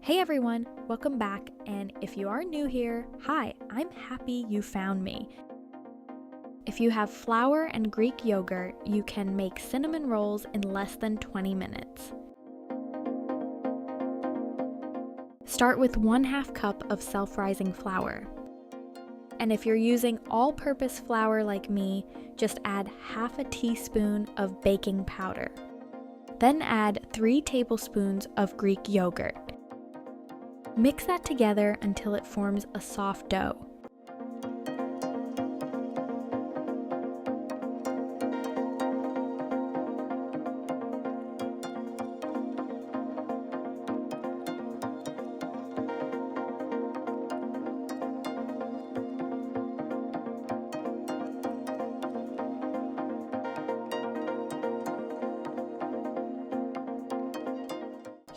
Hey everyone, welcome back, and if you are new here, hi, I'm happy you found me. If you have flour and Greek yogurt, you can make cinnamon rolls in less than 20 minutes. Start with 1/2 cup of self-rising flour. And if you're using all-purpose flour like me, just add 1/2 teaspoon of baking powder. Then add 3 tablespoons of Greek yogurt. Mix that together until it forms a soft dough.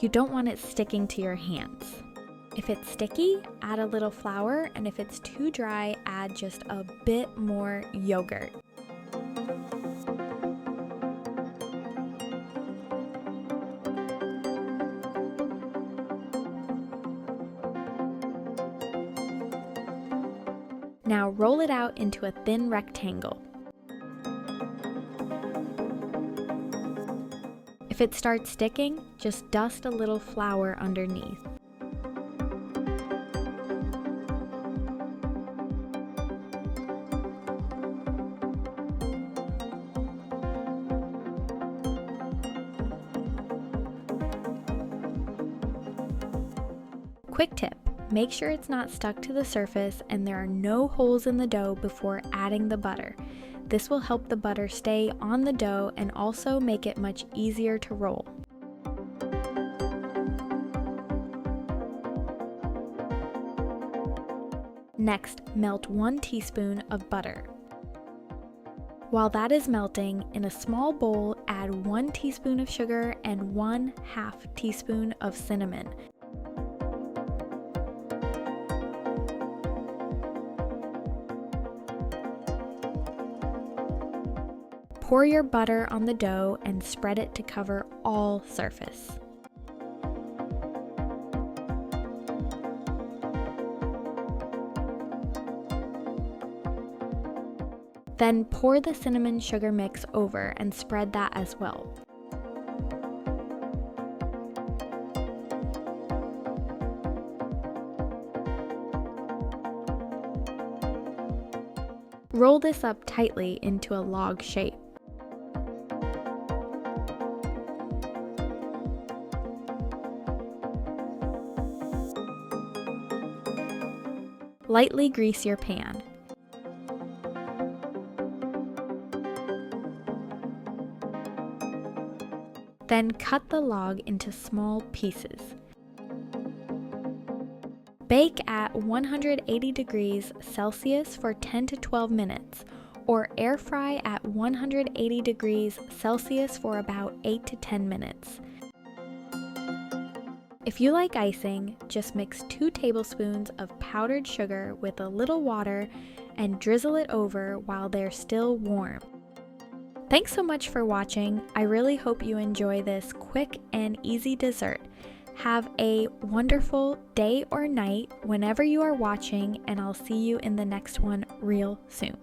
You don't want it sticking to your hands. If it's sticky, add a little flour, and if it's too dry, add just a bit more yogurt. Now roll it out into a thin rectangle. If it starts sticking, just dust a little flour underneath. Quick tip, make sure it's not stuck to the surface and there are no holes in the dough before adding the butter. This will help the butter stay on the dough and also make it much easier to roll. Next, melt 1 teaspoon of butter. While that is melting, in a small bowl, add 1 teaspoon of sugar and 1/2 teaspoon of cinnamon. Pour your butter on the dough and spread it to cover all surface. Then pour the cinnamon sugar mix over and spread that as well. Roll this up tightly into a log shape. Lightly grease your pan. Then cut the log into small pieces. Bake at 180 degrees Celsius for 10 to 12 minutes, or air fry at 180 degrees Celsius for about 8 to 10 minutes. If you like icing, just mix 2 tablespoons of powdered sugar with a little water and drizzle it over while they're still warm. Thanks so much for watching. I really hope you enjoy this quick and easy dessert. Have a wonderful day or night whenever you are watching, and I'll see you in the next one real soon.